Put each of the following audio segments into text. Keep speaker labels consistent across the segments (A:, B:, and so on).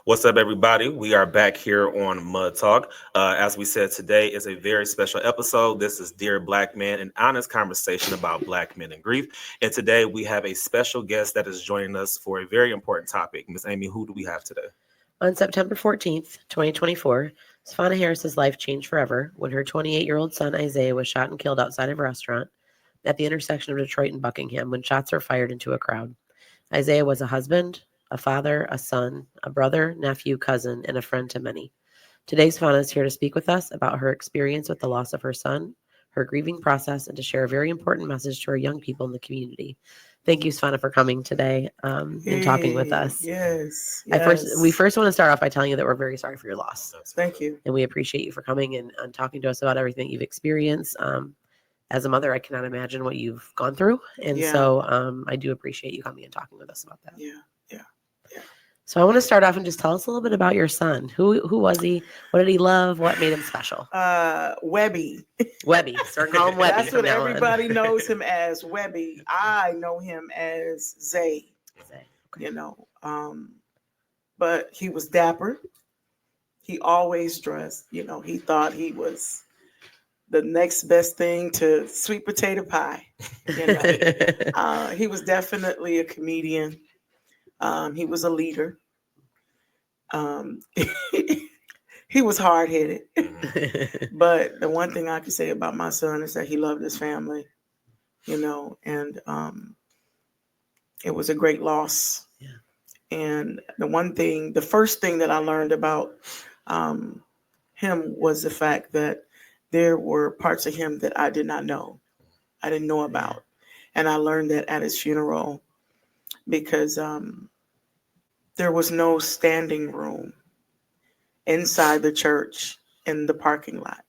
A: What's up, everybody? We are back here on Mud Talk. As we said, today is a very special episode. This is Dear Black Men, an honest conversation about Black men and grief. And today we have a special guest that is joining us for a very important topic. Miss Amy, who do we have today?
B: On September 14th, 2024, Safonna Harris's life changed forever when her 28-year-old son Isaiah was shot and killed outside of a restaurant at the intersection of Detroit and Buckingham when shots were fired into a crowd. Isaiah was a husband, a father, a son, a brother, nephew, cousin, and a friend to many. Today, Safonna is here to speak with us about her experience with the loss of her son, her grieving process, and to share a very important message to our young people in the community. Thank you, Safonna, for coming today and talking with us.
C: Yes.
B: We first want to start off by telling you that we're very sorry for your loss.
C: Thank you.
B: And we appreciate you for coming and talking to us about everything you've experienced. As a mother, I cannot imagine what you've gone through. And so I do appreciate you coming and talking with us about that.
C: Yeah.
B: So I want to start off and just tell us a little bit about your son. Who was he? What did he love? What made him special?
C: Webby.
B: Webby. So we're calling him Webby.
C: That's what everybody knows him as, Webby. I know him as Zay.
B: Okay.
C: You know, but he was dapper. He always dressed. You know, he thought he was the next best thing to sweet potato pie. You know, he was definitely a comedian. He was a leader. He was hard-headed. But the one thing I can say about my son is that he loved his family, you know, and it was a great loss.
B: Yeah.
C: And the first thing that I learned about him was the fact that there were parts of him that I did not know. I didn't know about. And I learned that at his funeral because there was no standing room inside the church in the parking lot.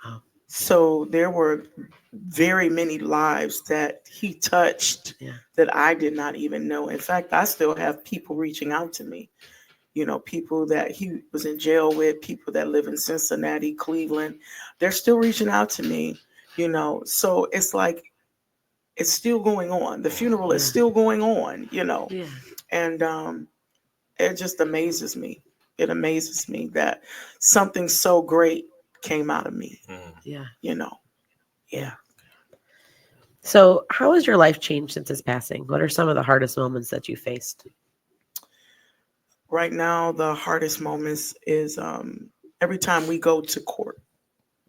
B: Wow.
C: So there were very many lives that he touched that I did not even know. In fact, I still have people reaching out to me, you know, people that he was in jail with, people that live in Cincinnati, Cleveland. They're still reaching out to me, you know. So it's like, it's still going on. The funeral is still going on, you know.
B: Yeah.
C: And it just amazes me. It amazes me that something so great came out of me.
B: Yeah.
C: You know. Yeah.
B: So how has your life changed since his passing? What are some of the hardest moments that you faced?
C: Right now, the hardest moments is every time we go to court.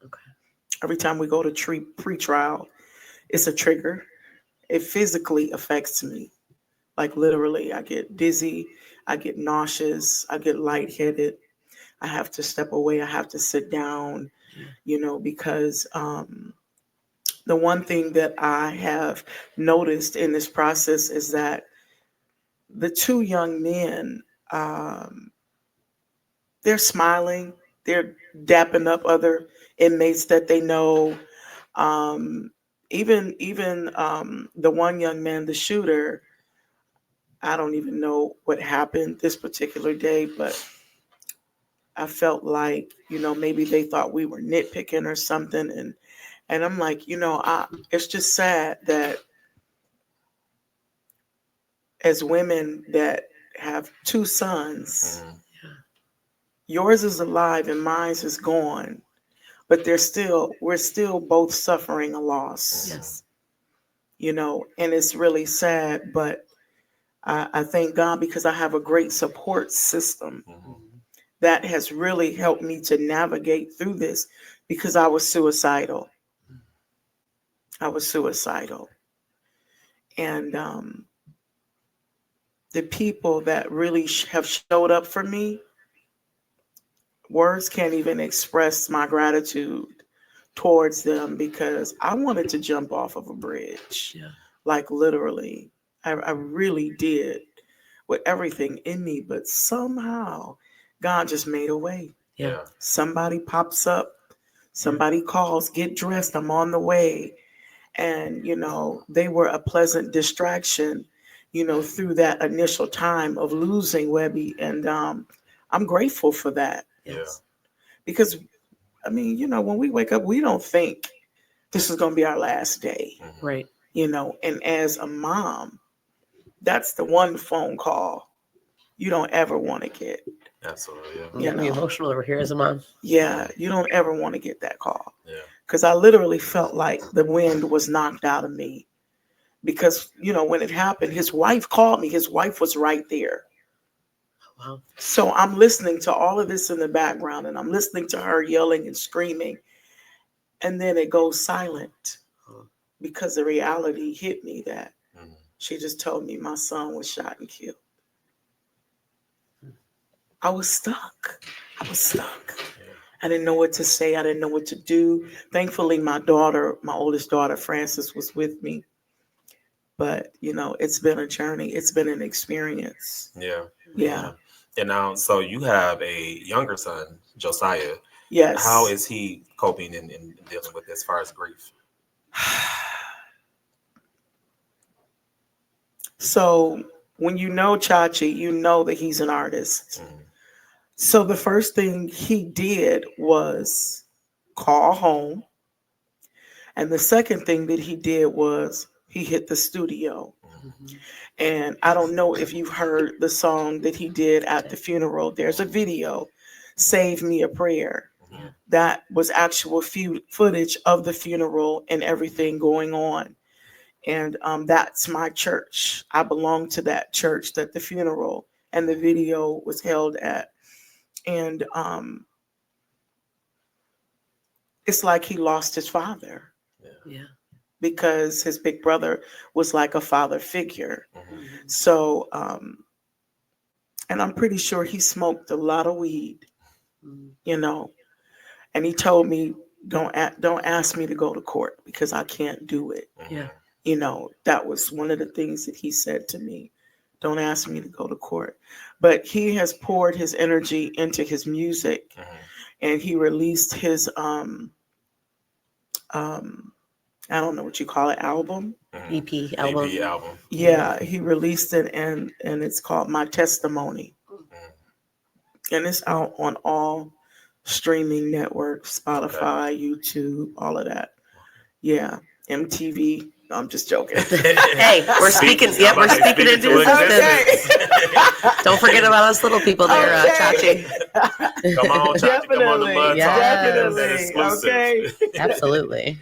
B: Okay.
C: Every time we go to pre-trial, it's a trigger. It physically affects me. Like literally, I get dizzy, I get nauseous, I get lightheaded. I have to step away. I have to sit down, you know, because the one thing that I have noticed in this process is that the two young men, they're smiling, they're dapping up other inmates that they know. Even the one young man, the shooter, I don't even know what happened this particular day, but I felt like, you know, maybe they thought we were nitpicking or something. And I'm like, you know, it's just sad that as women that have two sons, yours is alive and mine is gone, but we're still both suffering a loss.
B: Yes.
C: You know, and it's really sad, but I thank God because I have a great support system that has really helped me to navigate through this because I was suicidal. And the people that really have showed up for me, words can't even express my gratitude towards them because I wanted to jump off of a bridge.
B: Yeah.
C: Like literally. I really did with everything in me, but somehow God just made a way.
B: Yeah.
C: Somebody pops up, somebody calls, get dressed, I'm on the way. And, you know, they were a pleasant distraction, you know, through that initial time of losing Webby. And I'm grateful for that.
B: Yes.
C: Because, I mean, you know, when we wake up, we don't think this is going to be our last day.
B: Right.
C: You know, and as a mom, that's the one phone call you don't ever want to get.
A: Absolutely. Yeah.
B: I'm
C: You
B: getting me
C: know.
B: emotional over here as a mom.
C: Yeah, you don't ever want to get that call.
A: Yeah.
C: Because I literally felt like the wind was knocked out of me. Because, when it happened, his wife called me. His wife was right there.
B: Wow.
C: So I'm listening to all of this in the background, and I'm listening to her yelling and screaming. And then it goes silent because the reality hit me that she just told me my son was shot and killed. I was stuck. I didn't know what to say. I didn't know what to do. Thankfully, my oldest daughter, Frances, was with me. But, it's been a journey. It's been an experience.
A: Yeah.
C: Yeah.
A: And now, so you have a younger son, Josiah.
C: Yes.
A: How is he coping and dealing with as far as grief?
C: So when you know Chachi, you know that he's an artist. So the first thing he did was call home. And the second thing that he did was he hit the studio. And I don't know if you've heard the song that he did at the funeral. There's a video, Save Me a Prayer. That was actual footage of the funeral and everything going on. And that's my church. I belong to that church that the funeral and the video was held at. And it's like he lost his father.
B: Yeah.
C: Because his big brother was like a father figure. So, and I'm pretty sure he smoked a lot of weed, and he told me, don't ask me to go to court because I can't do it.
B: Yeah.
C: That was one of the things that he said to me. Don't ask me to go to court. But he has poured his energy into his music, and he released his I don't know what you call it, album.
B: EP album.
A: EP album.
C: Yeah, he released it, and it's called My Testimony. And it's out on all streaming networks, Spotify, YouTube, all of that. Yeah, MTV. No, I'm just joking.
B: Hey, we're speaking. Yeah, we're speaking into existence. Don't forget about us little people there, Chachi.
A: Come on, Chachi. Come on the Mud Talk.
C: Definitely. Okay.
B: Absolutely.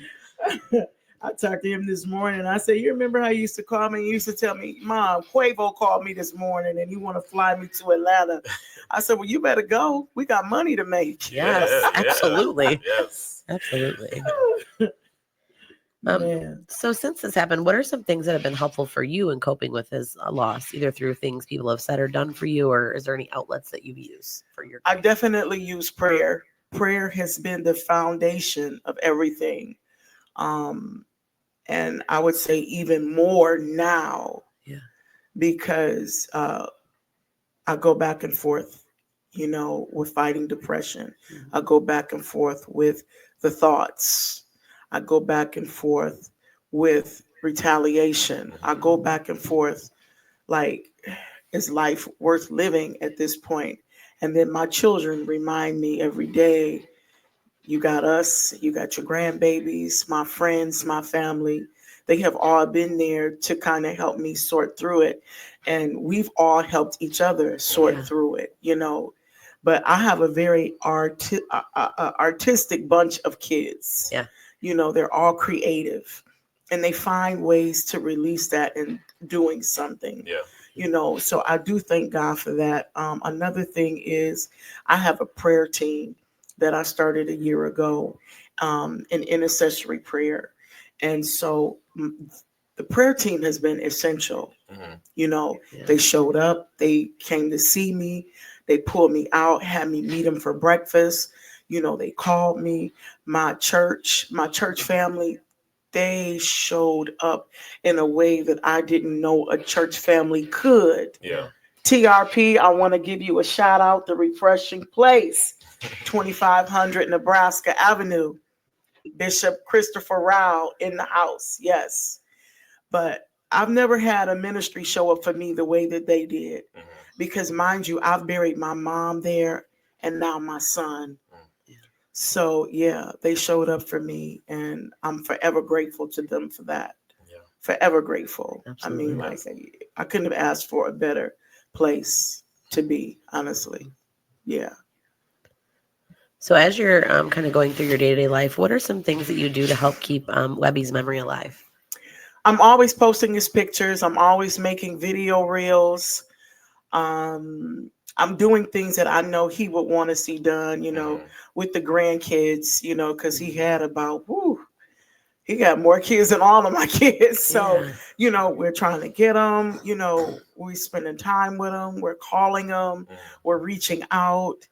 C: I talked to him this morning. I said, you remember how you used to call me? You used to tell me, Mom, Quavo called me this morning and he want to fly me to Atlanta. I said, well, you better go. We got money to make.
B: Yes, absolutely.
A: Yes.
B: Absolutely.
C: Man.
B: So since this happened, what are some things that have been helpful for you in coping with his loss, either through things people have said or done for you, or is there any outlets that you use for your
C: I definitely use prayer. Prayer has been the foundation of everything. And I would say even more now, because I go back and forth, with fighting depression. I go back and forth with the thoughts. I go back and forth with retaliation. I go back and forth like, is life worth living at this point? And then my children remind me every day, you got us, you got your grandbabies, my friends, my family. They have all been there to kind of help me sort through it. And we've all helped each other sort through it, But I have a very artistic bunch of kids.
B: Yeah.
C: They're all creative. And they find ways to release that in doing something.
A: Yeah.
C: So I do thank God for that. Another thing is I have a prayer team that I started a year ago, in intercessory prayer. And so the prayer team has been essential. They showed up, they came to see me, they pulled me out, had me meet them for breakfast. They called me. My church family, they showed up in a way that I didn't know a church family could.
A: Yeah.
C: TRP, I want to give you a shout out, The Refreshing Place, 2500 Nebraska Avenue. Bishop Christopher Rao in the house. Yes. But I've never had a ministry show up for me the way that they did. Because mind you, I've buried my mom there and now my son. So yeah, they showed up for me and I'm forever grateful to them for that. Forever grateful.
B: Absolutely.
C: I mean, like I couldn't have asked for a better place to be, honestly. Yeah.
B: So as you're kind of going through your day-to-day life, what are some things that you do to help keep Webby's memory alive?
C: I'm always posting his pictures. I'm always making video reels. I'm doing things that I know he would want to see done, with the grandkids, because he had he got more kids than all of my kids. So, we're trying to get them, we're spending time with them. We're calling them. We're reaching out.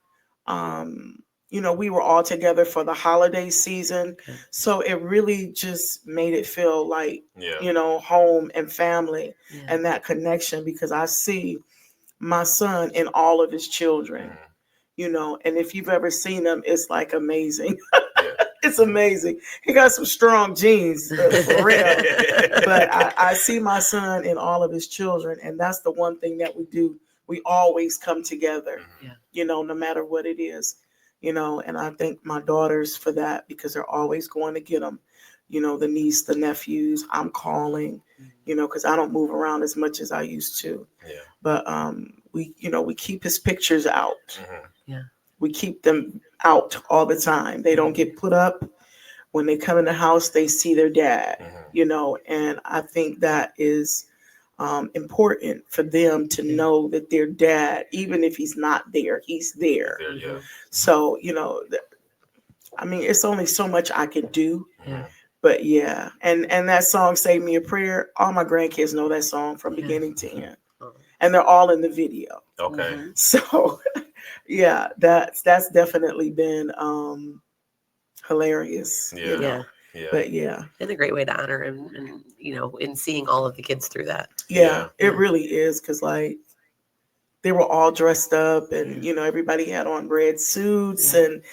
C: We were all together for the holiday season.
B: Okay.
C: So it really just made it feel like,
A: Yeah.
C: home and family
B: Yeah.
C: and that connection, because I see my son in all of his children, and if you've ever seen them, it's like amazing.
A: Yeah.
C: It's amazing. He got some strong genes, for real. But I see my son in all of his children, and that's the one thing that we do. We always come together, no matter what it is, and I thank my daughters for that, because they're always going to get them, the niece, the nephews. I'm calling, because I don't move around as much as I used to.
A: Yeah.
C: But we keep his pictures out.
B: Yeah.
C: We keep them out all the time. They don't get put up. When they come in the house, they see their dad, and I think that is important for them to know that their dad, even if he's not there, he's there.
A: Yeah.
C: So, it's only so much I can do.
B: Yeah.
C: But yeah, and that song, Save Me a Prayer, all my grandkids know that song from beginning to end. And they're all in the video.
A: Okay.
C: So yeah, that's definitely been hilarious.
A: Yeah.
C: But yeah.
B: And a great way to honor him, and in seeing all of the kids through that.
C: Yeah. It really is, because like they were all dressed up, and everybody had on red suits, and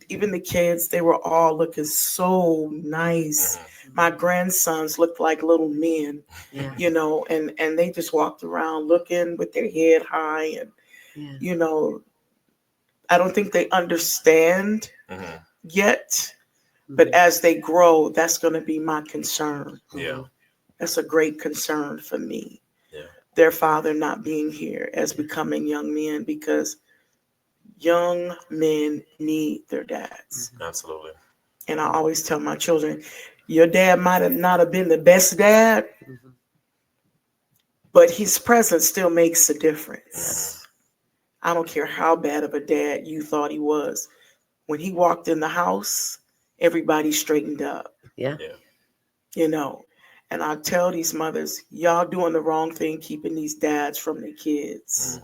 C: even the kids, they were all looking so nice. My grandsons looked like little men, and they just walked around looking with their head high, and I don't think they understand yet, but as they grow, that's going to be my concern.
A: Yeah.
C: That's a great concern for me.
A: Yeah.
C: Their father not being here as becoming young men, because young men need their dads.
A: Absolutely.
C: And I always tell my children, your dad might have not have been the best dad, but his presence still makes a difference. I don't care how bad of a dad you thought he was. When he walked in the house, everybody straightened up.
B: Yeah.
C: And I tell these mothers, y'all doing the wrong thing keeping these dads from their kids.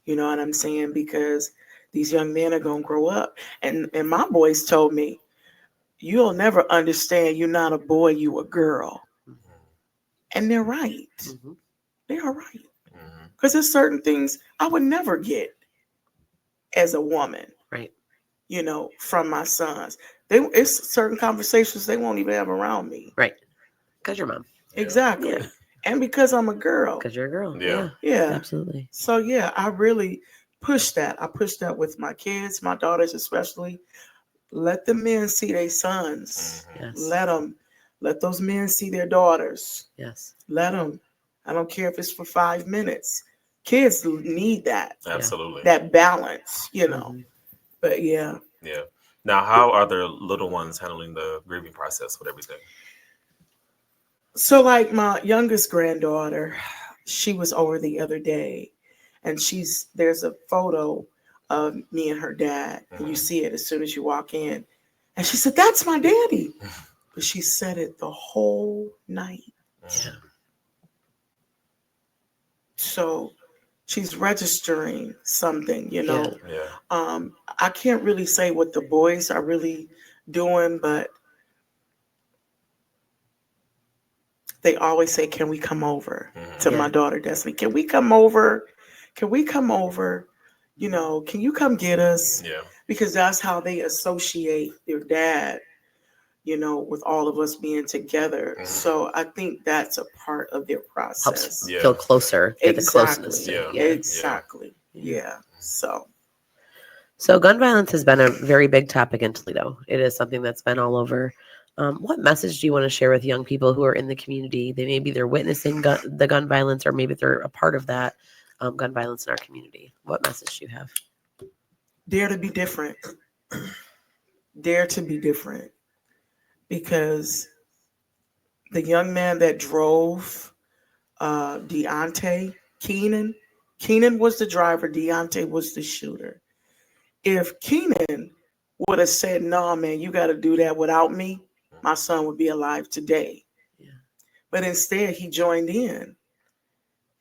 C: You know what I'm saying? Because these young men are going to grow up. And my boys told me, you'll never understand, you're not a boy, you a girl. And they're right. They are right. Because there's certain things I would never get as a woman.
B: Right.
C: From my sons. It's certain conversations they won't even have around me.
B: Right. Because you're mom.
C: Exactly.
B: Yeah.
C: And because I'm a girl.
B: Because you're a girl.
A: Yeah.
C: Yeah.
B: Absolutely.
C: So yeah, I really push that. I push that with my kids, my daughters especially. Let the men see their sons.
B: Yes.
C: Let those men see their daughters.
B: Yes.
C: Let them. I don't care if it's for 5 minutes. Kids need that.
A: Absolutely.
C: That balance, But yeah.
A: Yeah. Now, how are the little ones handling the grieving process with everything?
C: So like my youngest granddaughter, she was over the other day, and there's a photo of me and her dad, and you see it as soon as you walk in. And she said, "That's my daddy." But she said it the whole night.
B: Yeah.
C: So she's registering something,
A: Yeah.
C: I can't really say what the boys are really doing, but they always say, "Can we come over?" to my daughter Destiny. "Can we come over? Can we come over? Can you come get us?"
A: Yeah.
C: Because that's how they associate their dad, with all of us being together. So I think that's a part of their process.
B: Helps feel closer. Get the closeness.
C: Exactly. Yeah.
B: So gun violence has been a very big topic in Toledo. It is something that's been all over. What message do you want to share with young people who are in the community? Maybe they're witnessing the gun violence, or maybe they're a part of that. gun violence in our community. What message do you have?
C: Dare to be different. Dare to be different. Because the young man that drove Deontay Keenan was the driver, Deontay was the shooter. If Keenan would have said, "No, man, you got to do that without me," my son would be alive today.
B: Yeah.
C: But instead, he joined in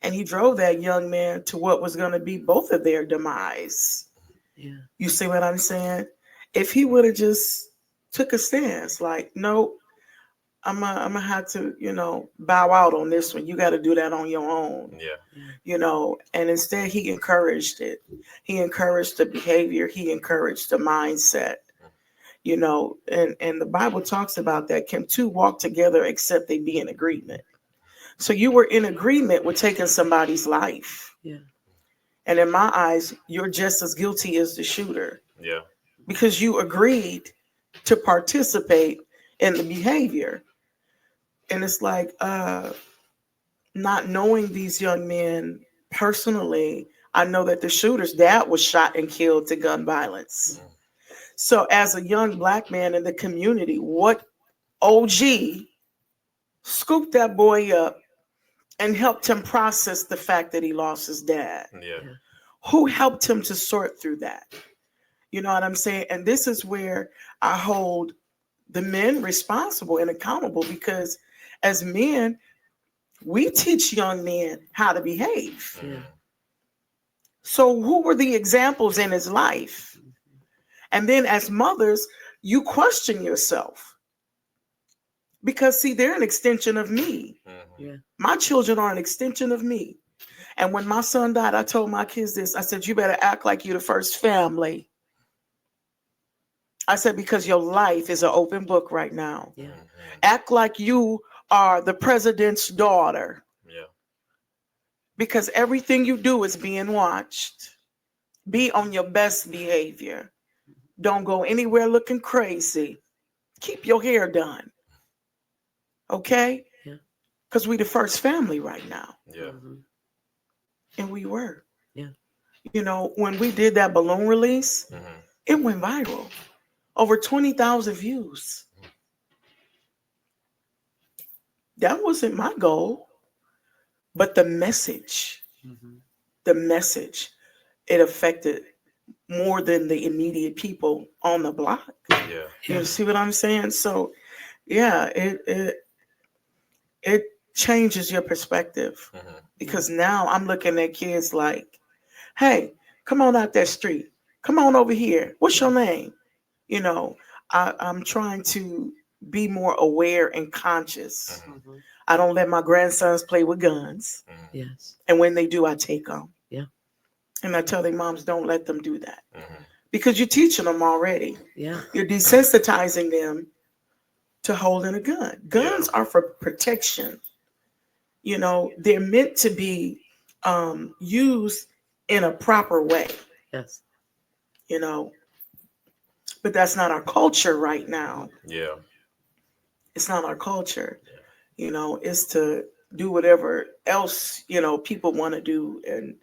C: and he drove that young man to what was going to be both of their demise.
B: Yeah.
C: You see what I'm saying? If he would have just took a stance like, "No, I'm gonna have to, bow out on this one. You got to do that on your own."
A: Yeah.
C: And instead he encouraged it. He encouraged the behavior. He encouraged the mindset. And the Bible talks about that. Can two walk together except they be in agreement? So you were in agreement with taking somebody's life.
B: Yeah.
C: And in my eyes, you're just as guilty as the shooter.
A: Yeah.
C: Because you agreed to participate in the behavior. And it's like, not knowing these young men personally, I know that the shooter's dad was shot and killed to gun violence. So as a young Black man in the community, what OG scooped that boy up and helped him process the fact that he lost his dad?
A: Yeah.
C: Who helped him to sort through that? You know what I'm saying? And this is where I hold the men responsible and accountable, because as men, we teach young men how to behave.
B: Yeah.
C: So who were the examples in his life? And then as mothers, you question yourself. Because see, they're an extension of me.
B: Yeah.
C: My children are an extension of me. And when my son died, I told my kids this. I said, "You better act like you're the first family." I said, because your life is an open book right now.
B: Yeah.
C: Act like you are the president's daughter.
A: Yeah.
C: Because everything you do is being watched. Be on your best behavior. Don't go anywhere looking crazy. Keep your hair done. Okay?
B: Yeah.
C: Because we the first family right now.
A: Yeah.
B: Mm-hmm.
C: And we were.
B: Yeah.
C: When we did that balloon release,
A: Mm-hmm.
C: it went viral. Over 20,000 views. That wasn't my goal. But the message, it affected more than the immediate people on the block.
A: Yeah.
C: You see what I'm saying? So, yeah, it changes your perspective.
A: Mm-hmm.
C: Because now I'm looking at kids like, "Hey, come on out that street. Come on over here. What's your name?" I'm trying to be more aware and conscious.
B: Mm-hmm.
C: I don't let my grandsons play with guns.
B: Yes.
C: And when they do, I take them.
B: Yeah.
C: And I tell their moms, don't let them do that.
A: Mm-hmm.
C: Because you're teaching them already.
B: Yeah.
C: You're desensitizing them to holding a gun. Guns are for protection. They're meant to be used in a proper way.
B: Yes.
C: But that's not our culture right now.
A: Yeah.
C: It's not our culture. It's to do whatever else, people want to do. And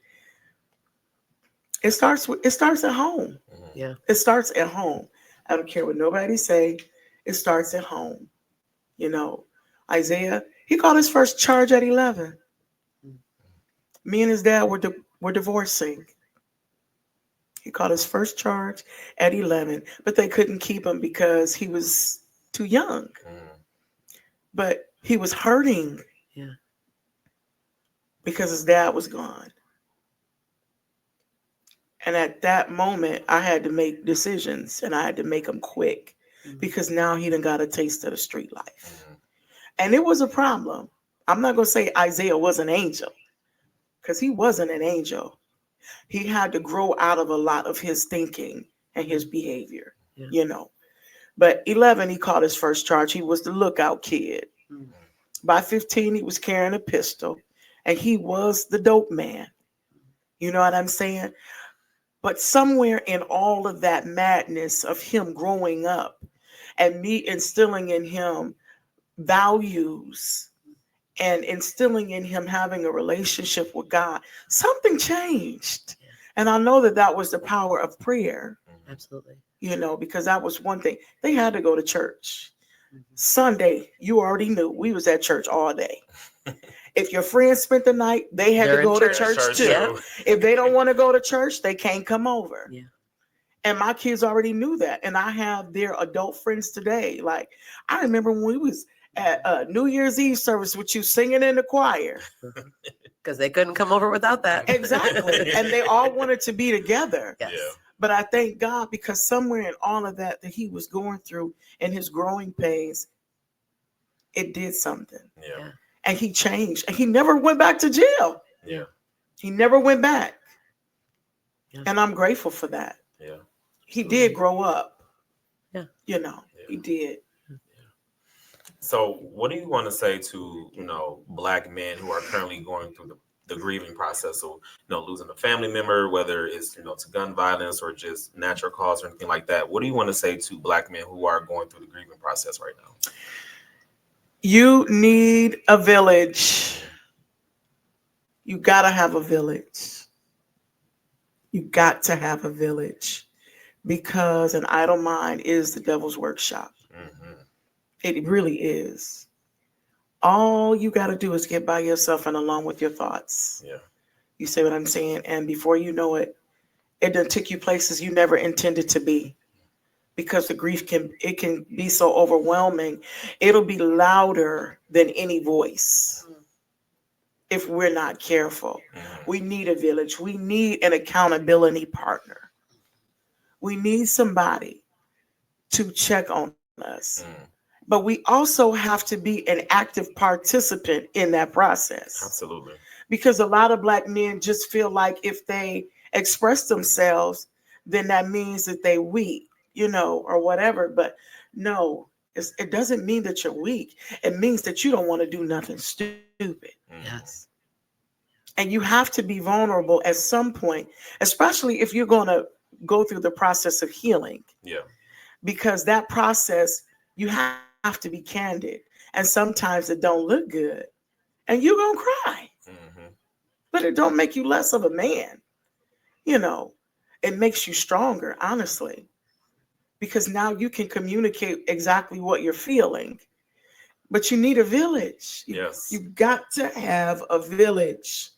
C: it starts at home.
B: Yeah.
C: It starts at home. I don't care what nobody say. It starts at home. Isaiah, he got his first charge at 11. Me and his dad were divorcing. He caught his first charge at 11, but they couldn't keep him because he was too young. But he was hurting.
B: Yeah.
C: Because his dad was gone. And at that moment, I had to make decisions, and I had to make them quick, because now he done got a taste of the street life. And it was a problem. I'm not going to say Isaiah was an angel, because he wasn't an angel. He had to grow out of a lot of his thinking and his behavior, But 11, he caught his first charge. He was the lookout kid. By 15, he was carrying a pistol, and he was the dope man. You know what I'm saying? But somewhere in all of that madness of him growing up and me instilling in him values and instilling in him having a relationship with God, something changed. And I know that that was the power of prayer,
B: Absolutely.
C: because that was one thing. They had to go to church.
B: Mhm.
C: Sunday, you already knew we was at church all day. If your friends spent the night, they had
B: They're
C: to
B: in
C: go to
B: church.
C: church too.
B: Yeah.
C: If they don't want to go to church, they can't come over.
B: Yeah.
C: And my kids already knew that. And I have their adult friends today. Like, I remember when we was at New Year's Eve service with you singing in the choir.
B: Because they couldn't come over without that.
C: Exactly. And they all wanted to be together.
B: Yes.
A: Yeah.
C: But I thank God, because somewhere in all of that he was going through in his growing pains, it did something.
A: Yeah.
C: And he changed. And he never went back to jail.
A: Yeah.
C: He never went back.
B: Yeah.
C: And I'm grateful for that.
A: Yeah.
C: He did grow up.
B: Yeah.
C: He did.
A: So, what do you want to say to Black men who are currently going through the grieving process of losing a family member, whether it's to gun violence or just natural cause or anything like that? What do you want to say to Black men who are going through the grieving process right now?
C: You need a village. You gotta have a village. You got to have a village, because an idle mind is the devil's workshop.
A: Mm-hmm.
C: It really is. All you got to do is get by yourself and alone with your thoughts.
A: Yeah.
C: You say what I'm saying? And before you know it, it done took you places you never intended to be, because the grief can be so overwhelming. It'll be louder than any voice if we're not careful.
A: Mm-hmm.
C: We need a village. We need an accountability partner. We need somebody to check on us.
A: Mm-hmm.
C: But we also have to be an active participant in that process.
A: Absolutely.
C: Because a lot of Black men just feel like if they express themselves, then that means that they weak, or whatever. But no, it doesn't mean that you're weak. It means that you don't want to do nothing stupid.
A: Mm-hmm.
B: Yes.
C: And you have to be vulnerable at some point, especially if you're going to go through the process of healing.
A: Yeah.
C: Because that process, you have to be candid. And sometimes it don't look good. And you're going to cry.
A: Mm-hmm.
C: But it don't make you less of a man. It makes you stronger, honestly. Because now you can communicate exactly what you're feeling. But you need a village.
A: Yes.
C: You got to have a village.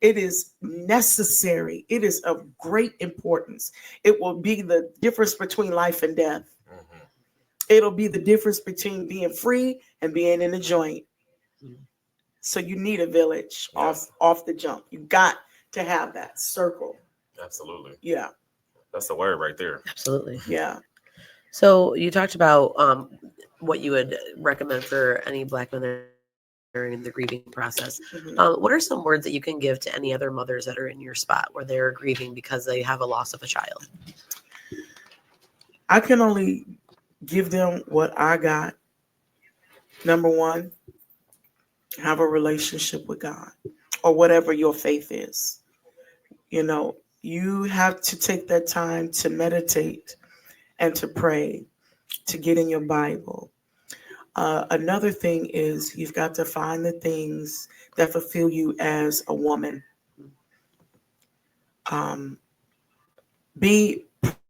C: It is necessary. It is of great importance. It will be the difference between life and death.
A: Mm-hmm.
C: It'll be the difference between being free and being in a joint. So you need a village.
A: Yes.
C: off the jump. You got to have that circle.
A: Absolutely.
C: Yeah.
A: That's the word right there.
B: Absolutely.
C: Yeah.
B: So you talked about what you would recommend for any Black men that are in the grieving process.
C: Mhm.
B: What are some words that you can give to any other mothers that are in your spot where they're grieving because they have a loss of a child?
C: I can only give them what I got. Number one, have a relationship with God, or whatever your faith is. You have to take that time to meditate and to pray, to get in your Bible. Another thing is you've got to find the things that fulfill you as a woman. Be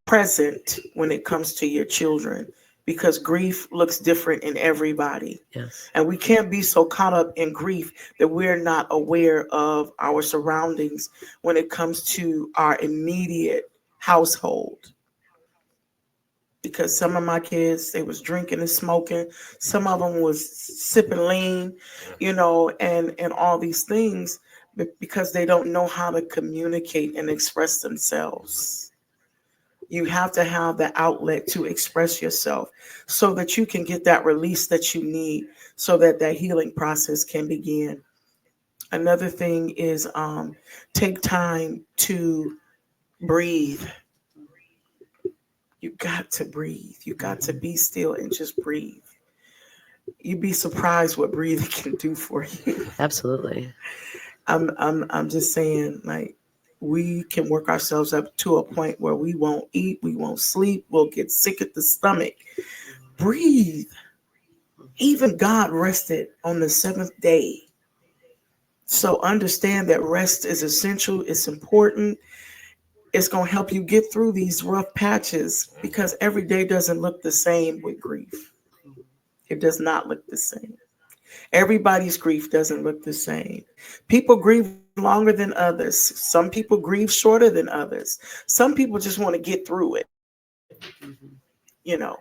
C: present when it comes to your children, because grief looks different in everybody.
B: Yes.
C: And we can't be so caught up in grief that we're not aware of our surroundings when it comes to our immediate household. Because some of my kids, they was drinking and smoking. Some of them was sipping lean, and all these things, because they don't know how to communicate and express themselves. You have to have the outlet to express yourself so that you can get that release that you need so that that healing process can begin. Another thing is take time to breathe. You got to breathe. You got to be still and just breathe. You'd be surprised what breathing can do for you.
B: Absolutely.
C: I'm just saying, like, we can work ourselves up to a point where we won't eat, we won't sleep, we'll get sick at the stomach. Breathe. Even God rested on the seventh day. So understand that rest is essential. It's important. It's going to help you get through these rough patches because every day doesn't look the same with grief. It does not look the same. Everybody's grief doesn't look the same. People grieve longer than others. Some people grieve shorter than others. Some people just want to get through it, you know.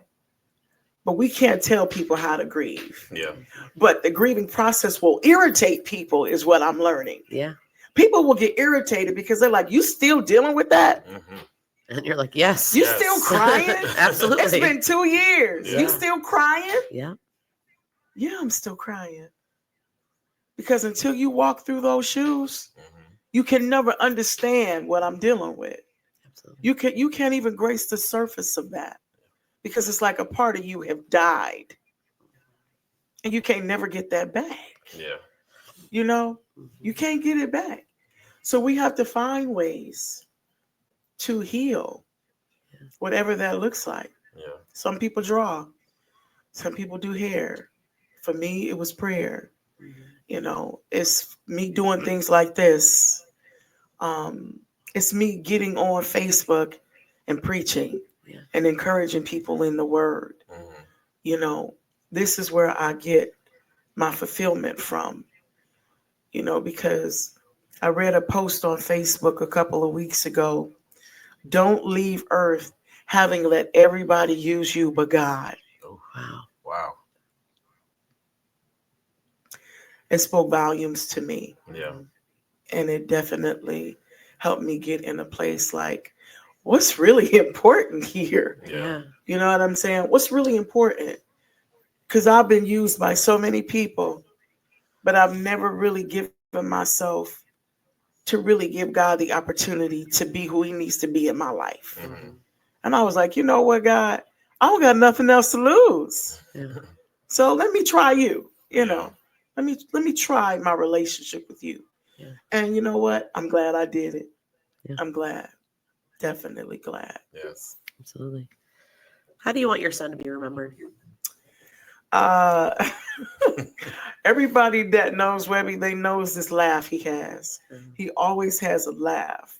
C: But we can't tell people how to grieve.
A: Yeah.
C: But the grieving process will irritate people, is what I'm learning.
B: Yeah.
C: People will get irritated because they're like, you still dealing with that?
B: And you're like, yes.
C: You still crying?
B: Absolutely.
C: It's been 2 years.
A: Yeah.
C: You still crying?
B: Yeah.
C: Yeah, I'm still crying. Because until you walk through those shoes, you can never understand what I'm dealing with.
B: Absolutely.
C: You can't even grace the surface of that because it's like a part of you have died. And you can't never get that back.
A: Yeah.
C: You know, you can't get it back. So we have to find ways to heal, whatever that looks like.
A: Yeah.
C: Some people draw, some people do hair. For me, it was prayer. You know, it's me doing things like this. It's me getting on Facebook and preaching and encouraging people in the word. You know, this is where I get my fulfillment from, you know, because I read a post on Facebook a couple of weeks ago. Don't leave Earth having let everybody use you but God.
A: Oh, wow. Wow.
C: It spoke volumes to me.
A: Yeah.
C: And it definitely helped me get in a place like, what's really important here?
A: Yeah.
C: You know what I'm saying? What's really important? Because I've been used by so many people, but I've never really given myself to really give God the opportunity to be who he needs to be in my life. And I was like, you know what, God? I don't got nothing else to lose. So let me try you, you know. Let me try my relationship with you. And you know what? I'm glad I did it. I'm glad. Definitely glad.
A: Yes.
B: Absolutely. How do you want your son to be remembered?
C: Everybody that knows Webby, they knows this laugh he has. He always has a laugh.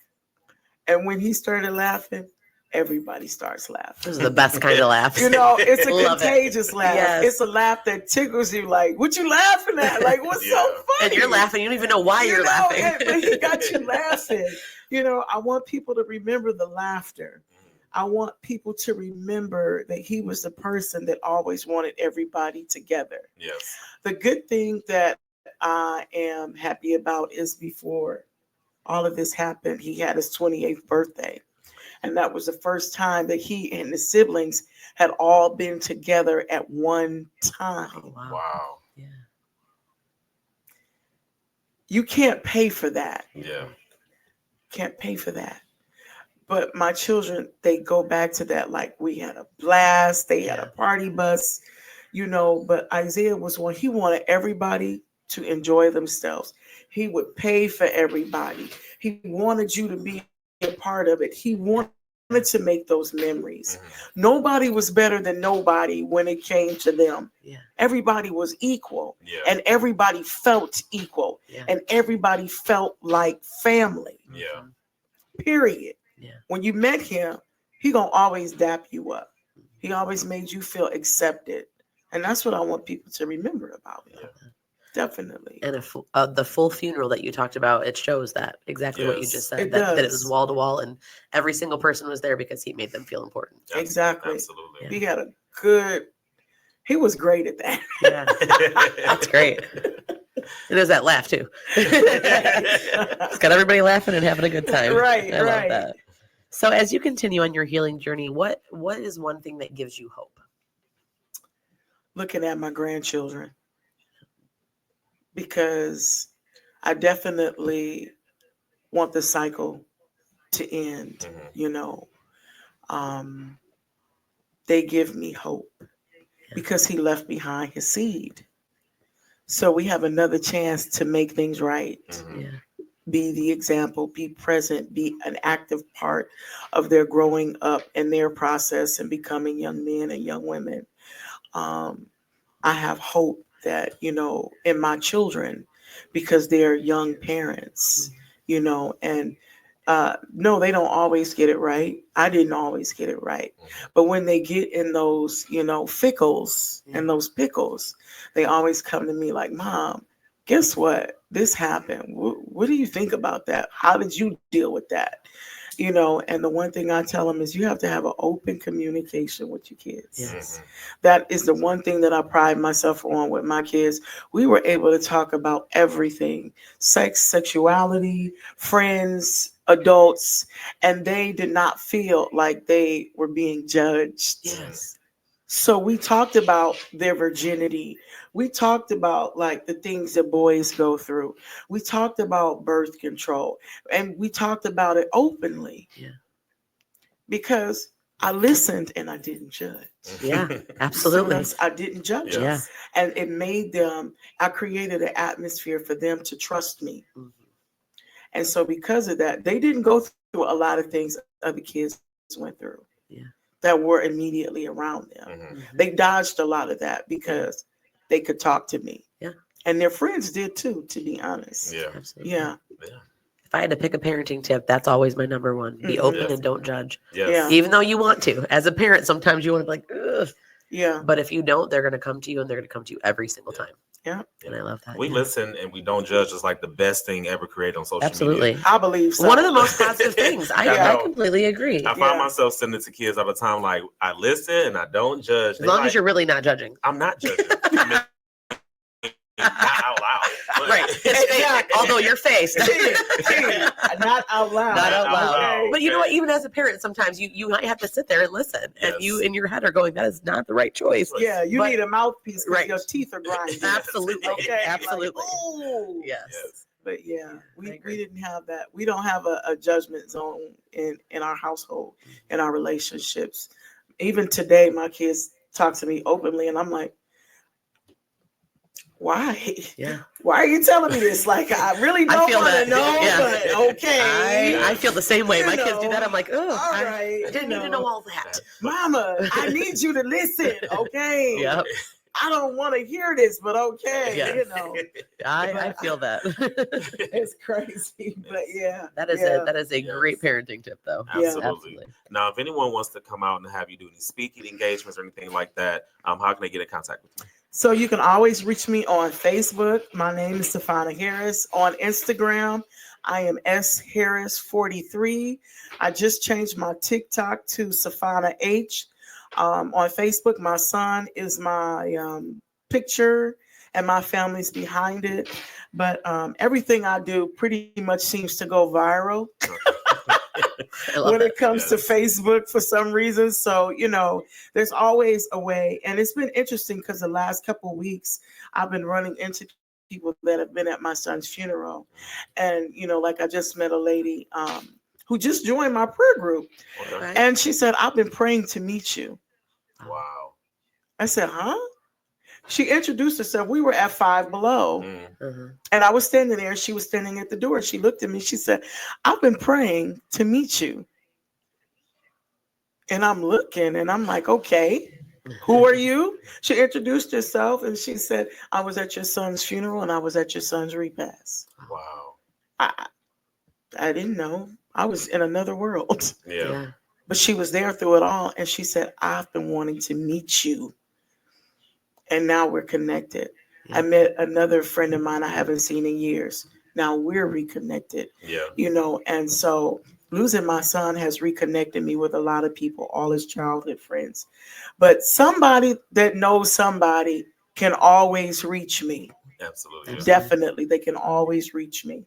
C: And when he started laughing, everybody starts laughing.
B: Those are the best kind of laughs.
C: You know, it's a
B: Love
C: contagious laugh.
B: Yes.
C: It's a laugh that tickles you like, what you laughing at? Like, what's so funny?
B: And you're laughing. You don't even know why you're laughing.
C: But he got you laughing. You know, I want people to remember the laughter. I want people to remember that he was the person that always wanted everybody together.
A: Yes.
C: The good thing that I am happy about is before all of this happened, he had his 28th birthday. And that was the first time that he and his siblings had all been together at one time.
B: Oh, wow.
A: Wow.
B: Yeah.
C: You can't pay for that.
A: Yeah.
C: Can't pay for that. But my children, they go back to that. Like, we had a blast. They had a party bus, you know, but Isaiah was one. He wanted everybody to enjoy themselves. He would pay for everybody. He wanted you to be a part of it. He wanted to make those memories. Nobody was better than nobody when it came to them. Everybody was equal, and everybody felt equal, and everybody felt like family. Period. When you met him, he gonna always dap you up. He always made you feel accepted, and that's what I want people to remember about him. Definitely.
B: And the full funeral that you talked about, it shows that exactly what you just said,
C: It
B: that it
C: does.
B: was wall to wall, and every single person was there because he made them feel important.
C: Exactly.
A: Absolutely.
C: He had a good. He was great at that.
B: Yeah, that's great. And there's that laugh too. It's got everybody laughing and having a good time.
C: Right,
B: I love
C: right.
B: that. So as you continue on your healing journey, what is one thing that gives you hope?
C: Looking at my grandchildren, because I definitely want the cycle to end. You know, they give me hope because he left behind his seed. So we have another chance to make things right. Be the example, be present, be an active part of their growing up and their process and becoming young men and young women. I have hope that, you know, in my children, because they're young parents, you know, and no, they don't always get it right. I didn't always get it right. But when they get in those, you know, fickles and those pickles, they always come to me like, Mom, guess what? This happened. What do you think about that? How did you deal with that? You know, and the one thing I tell them is you have to have an open communication with your kids.
B: Yes.
C: That is the one thing that I pride myself on with my kids. We were able to talk about everything: sex, sexuality, friends, adults, and they did not feel like they were being judged.
B: Yes.
C: So we talked about their virginity. We talked about like the things that boys go through. We talked about birth control, and we talked about it openly.
B: Yeah.
C: Because I listened and I didn't judge.
B: Yeah,
C: See
B: absolutely.
C: what I didn't judge them.
B: Yeah.
C: And it made them, I created an atmosphere for them to trust me.
B: Mhm.
C: And so because of that, they didn't go through a lot of things other kids went through.
B: Yeah.
C: That were immediately around them.
A: Mhm.
C: They dodged a lot of that because they could talk to me.
B: Yeah.
C: And their friends did too, to be honest.
A: Yeah.
B: Absolutely.
C: Yeah.
B: If I had to pick a parenting tip, that's always my number one. Be
C: Mhm.
B: open
A: Yes.
B: and don't judge.
A: Yes.
C: Yeah.
B: Even though you want to. As a parent, sometimes you want to be like, ugh.
C: Yeah.
B: But if you don't, they're going to come to you, and they're going to come to you every single time.
C: Yeah.
B: And I love that.
A: We
B: yeah.
A: listen and we don't judge is like the best thing ever created on social
B: Absolutely.
A: media.
C: I believe so.
B: One of the most positive things. I
A: know.
B: completely agree.
A: I
C: Yeah.
A: find myself sending it to kids all the time, like, I listen and I don't judge.
B: As long as you're really not judging.
A: I'm not judging. I mean, not out loud. But
B: Right.
C: Exactly.
B: Although your face.
C: Not out loud.
B: Not out loud.
C: Okay.
B: But you know what? Even as a parent, sometimes you might have to sit there and listen. And you
A: Yes.
B: in your head are going, that is not the right choice.
C: Yeah, you
B: But-
C: need a mouthpiece because
B: Right.
C: your teeth are grinding.
B: Absolutely.
C: Okay.
B: Absolutely.
C: Like, ooh.
B: Yes.
A: Yes.
C: But yeah,
B: I
C: we
B: agree.
C: didn't have that. We don't have a judgment zone in our household, in our relationships. Even today, my kids talk to me openly, and I'm like, why?
B: Yeah.
C: Why are you telling me this? Like, I really
B: I
C: don't
B: feel
C: want to
B: that.
C: know,
B: Yeah.
C: but okay.
B: I feel the same way.
C: You
B: My kids do
C: know.
B: that. I'm like, oh,
C: All
B: I
C: right.
B: didn't need to know all that.
C: Mama, I need you to listen, okay?
B: Yep.
C: I don't want to hear this, but okay,
B: Yeah.
C: you know.
B: I feel that.
C: It's crazy, but yeah.
B: That is
C: yeah.
B: that is a great parenting tip, though.
A: Absolutely. Now, if anyone wants to come out and have you do any speaking engagements or anything like that, how can they get in contact with you?
C: So you can always reach me on Facebook. My name is Safonna Harris. On Instagram, I am S Harris 43. I just changed my TikTok to Safonna H. On Facebook, my son is my picture and my family's behind it. But everything I do pretty much seems to go viral
B: I love
C: when
B: that.
C: it comes to Facebook for some reason. So, you know, there's always a way. And it's been interesting because the last couple of weeks I've been running into people that have been at my son's funeral. And, you know, like I just met a lady who just joined my prayer group.
A: Okay.
B: Right?
C: And she said, I've been praying to meet you.
A: Wow.
C: I said, huh? She introduced herself. We were at Five Below.
A: Mm.
B: Uh-huh.
C: And I was standing there. She was standing at the door. She looked at me. She said, I've been praying to meet you. And I'm looking and I'm like, okay, who are you? She introduced herself and she said, I was at your son's funeral and I was at your son's repast.
A: Wow.
C: I didn't know. I was in another world.
A: Yeah.
B: Yeah.
C: But she was there through it all. And she said, I've been wanting to meet you. And now we're connected.
B: Yeah.
C: I met another friend of mine I haven't seen in years. Now we're reconnected,
A: Yeah.
C: you know, and so losing my son has reconnected me with a lot of people, all his childhood friends. But somebody that knows somebody can always reach me.
A: Absolutely. Yeah.
C: Definitely, they can always reach me.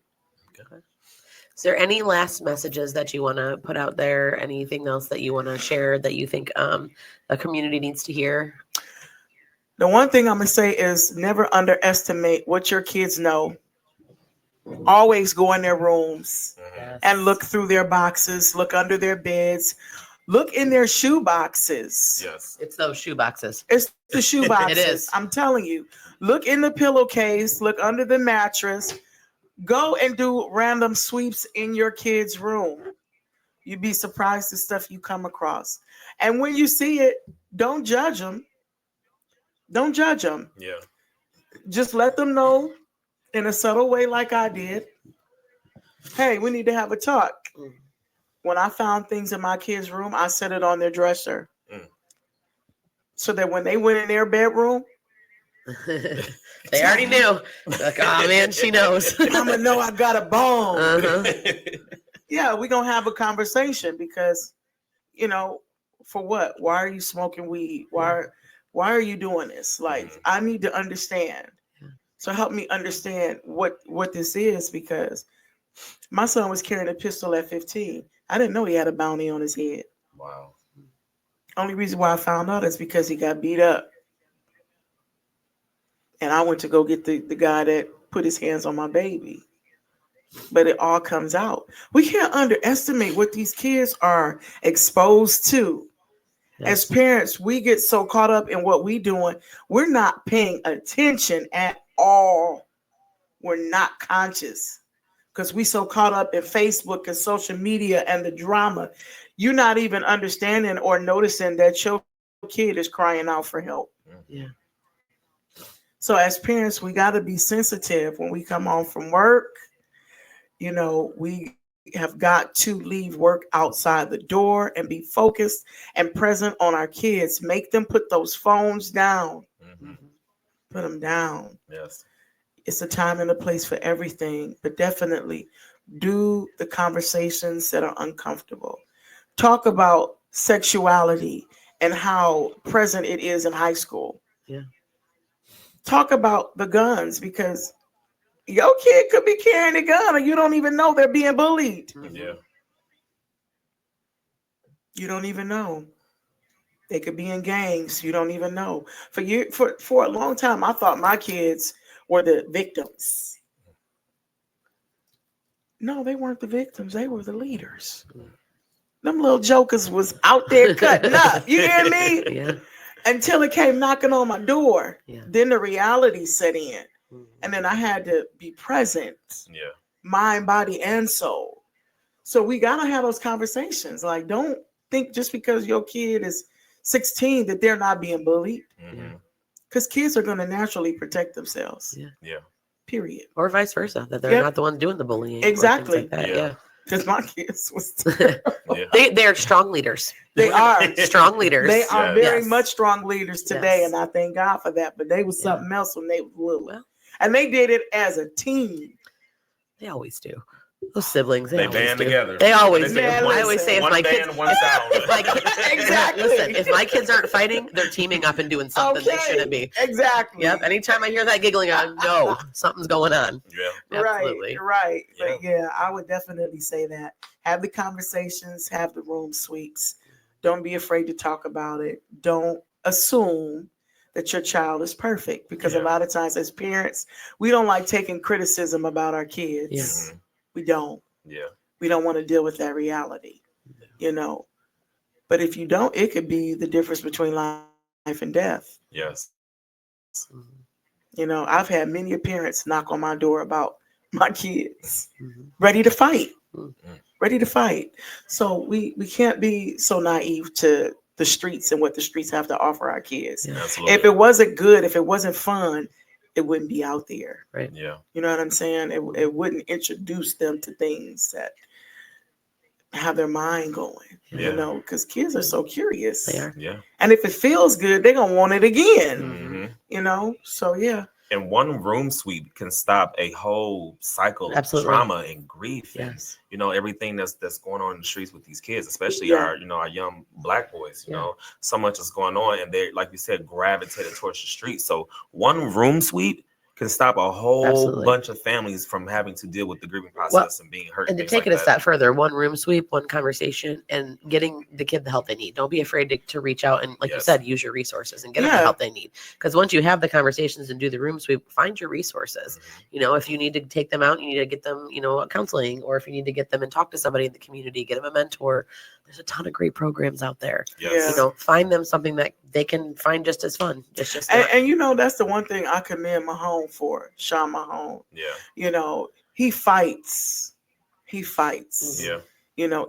B: Is there any last messages that you want to put out there? Anything else that you want to share that you think the community needs to hear?
C: The one thing I'm going to say is never underestimate what your kids know. Always go in their rooms
A: Mhm.
C: and look through their boxes, look under their beds, look in their shoe boxes.
A: Yes.
B: It's those shoe boxes.
C: It's the shoe boxes.
B: is.
C: I'm telling you. Look in the pillowcase, look under the mattress. Go and do random sweeps in your kid's room. You'd be surprised the stuff you come across. And when you see it, don't judge them. Don't judge them.
A: Yeah.
C: Just let them know in a subtle way like I did. Hey, we need to have a talk.
B: Mm.
C: When I found things in my kids' room, I set it on their dresser.
A: Mm.
C: So that when they went in their bedroom,
B: They already knew. Like, oh man, she knows.
C: I'm gonna know I got a bone.
B: Uh-huh.
C: Yeah, we're gonna have a conversation because, for what? Why are you smoking weed? Why are you doing this? Like, I need to understand.
B: Yeah.
C: So help me understand what this is, because my son was carrying a pistol at 15. I didn't know he had a bounty on his head.
A: Wow.
C: Only reason why I found out is because he got beat up. And I went to go get the guy that put his hands on my baby. But it all comes out. We can't underestimate what these kids are exposed to. As parents, we get so caught up in what we're doing, we're not paying attention at all. We're not conscious because we so caught up in Facebook and social media and the drama. You're not even understanding or noticing that your kid is crying out for help.
B: Yeah.
C: So as parents, we got to be sensitive when we come home from work. We have got to leave work outside the door and be focused and present on our kids. Make them put those phones down.
A: Mm-hmm.
C: Put them down.
A: Yes.
C: It's a time and a place for everything, but definitely do the conversations that are uncomfortable. Talk about sexuality and how present it is in high school.
B: Yeah.
C: Talk about the guns, because your kid could be carrying a gun and you don't even know they're being bullied.
A: Yeah.
C: You don't even know. They could be in gangs. You don't even know. For a long time, I thought my kids were the victims. No, they weren't the victims. They were the leaders. Them little jokers was out there cutting up. You hear me?
B: Yeah.
C: Until it came knocking on my door.
B: Yeah.
C: Then the reality set in. And then I had to be present.
A: Yeah.
C: Mind, body, and soul. So we got to have those conversations. Like, don't think just because your kid is 16 that they're not being bullied. Because kids are going to naturally protect themselves.
B: Yeah.
A: Yeah.
C: Period.
B: Or vice versa, that they're not the ones doing the bullying.
C: Exactly.
B: Like that.
A: Yeah.
C: Because my kids was
B: They're strong leaders.
C: They are
B: strong leaders.
C: They are very
B: Yes.
C: much strong leaders today,
B: Yes.
C: and I thank God for that. But they was something else when they was little.
B: Well,
C: And they did it as a team.
B: they always do. Those siblings,
A: They
B: always
A: band
B: do.
A: together.
B: They always do.
C: Man,
B: I always say if
A: one
B: my
A: band,
B: kids,
A: one sound.
B: if my kids,
C: Exactly.
B: listen, if my kids aren't fighting, they're teaming up and doing something they shouldn't be.
C: Exactly.
B: Yep. Anytime I hear that giggling, I know something's going on.
A: Yeah.
B: Absolutely.
C: Right.
A: Yeah.
C: But yeah, I would definitely say that. Have the conversations, have the room sweeps. Don't be afraid to talk about it. Don't assume that your child is perfect, because a lot of times as parents, we don't like taking criticism about our kids.
B: Yes.
C: We don't.
A: Yeah.
C: We don't want to deal with that reality, But if you don't, it could be the difference between life and death.
A: Yes.
C: I've had many parents knock on my door about my kids,
B: Mhm.
C: ready to fight,
B: Mhm.
C: ready to fight. So we can't be so naive to the streets and what the streets have to offer our kids.
B: Yeah.
A: Absolutely.
C: If it wasn't good, if it wasn't fun, it wouldn't be out there.
B: Right.
A: Yeah.
C: You know what I'm saying? It wouldn't introduce them to things that have their mind going,
A: Yeah.
C: because kids are so curious.
B: They are.
A: Yeah.
C: And if it feels good, they're going to want it again,
A: Mm-hmm.
C: So yeah.
A: And one room sweep can stop a whole cycle
B: Absolutely.
A: of trauma and grief.
B: Yes.
A: And, everything that's going on in the streets with these kids, especially
C: Yeah.
A: our young Black boys,
B: Yeah.
A: so much is going on, and they're, like you said, gravitated towards the streets. So one room sweep can stop a whole
B: Absolutely.
A: bunch of families from having to deal with the grieving process and being hurt.
B: And to
A: things
B: take
A: like
B: it a
A: that.
B: step further, one room sweep, one conversation, and getting the kid the help they need. Don't be afraid to reach out and, like you
A: Yes.
B: said, use your resources and get them the
C: Yeah.
B: help they need. Because once you have the conversations and do the room sweep, find your resources. If you need to take them out, you need to get them, counseling, or if you need to get them and talk to somebody in the community, get them a mentor. There's a ton of great programs out there.
A: Yes.
C: Yeah.
B: Find them something that they can find just as fun. It's just
C: And that's the one thing I commend Mahone for, Sean Mahone.
A: Yeah.
C: He fights. He fights.
A: Yeah.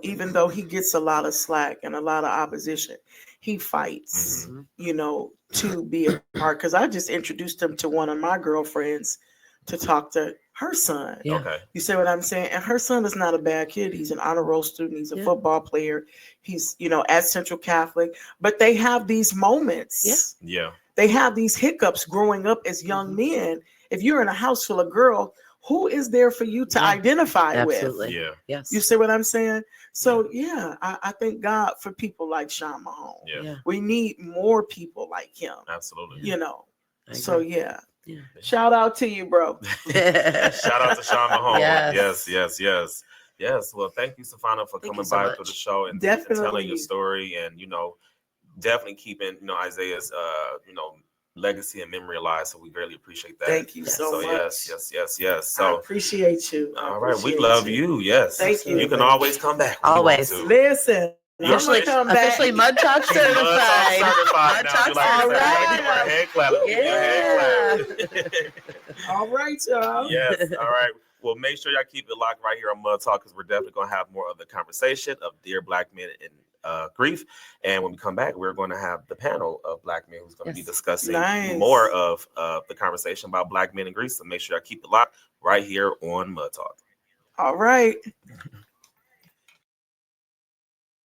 C: Even though he gets a lot of slack and a lot of opposition, he fights,
B: Mhm.
C: to be a part. Because I just introduced him to one of my girlfriends to talk to her son.
B: Yeah.
A: Okay.
C: You see what I'm saying? And her son is not a bad kid. He's an honor roll student. He's a
B: Yeah.
C: football player. He's, at Central Catholic. But they have these moments.
A: Yeah.
C: They have these hiccups growing up as young men. If you're in a house full of girls, who is there for you to
B: Yeah.
C: identify with?
B: Absolutely.
A: Yeah.
B: Yes.
C: You see what I'm saying? So I thank God for people like Sean Mahone.
A: Yeah.
B: Yeah.
C: We need more people like him.
A: Absolutely.
B: I
C: So
B: agree.
C: yeah.
B: Yeah.
C: Shout out to you, bro.
A: Shout out to Sean Mahone.
B: Yes.
A: Yes. Well, thank you, Safonna, for
B: Thank
A: coming
B: you so
A: by
B: much.
A: through the show and
C: Definitely.
A: telling your story, and definitely keeping Isaiah's legacy and memory alive. So we greatly appreciate that.
C: Thank you
B: Yes.
C: so
A: So
C: much.
A: yes.
C: I
A: So
C: appreciate you.
A: all right, we love you. Yes.
C: Thank you.
A: You can always come back. when you want
B: Always.
A: to.
C: Listen,
A: You're
C: I'm gonna come back.
B: Officially Mud Talk certified.
A: Certified
B: Mud
A: now.
B: Talk
A: You like to say,
C: certified.
A: give her a hand clap. Give her a hand clap.
C: All right, y'all.
A: Yes. All right. Well, make sure y'all keep it locked right here on Mud Talk, because we're definitely going to have more of the conversation of Dear Black Men in Grief. And when we come back, we're going to have the panel of Black men who's going to be
B: Yes.
A: discussing
C: Nice.
A: more of the conversation about Black men in Grief. So make sure y'all keep it locked right here on Mud Talk.
C: All right.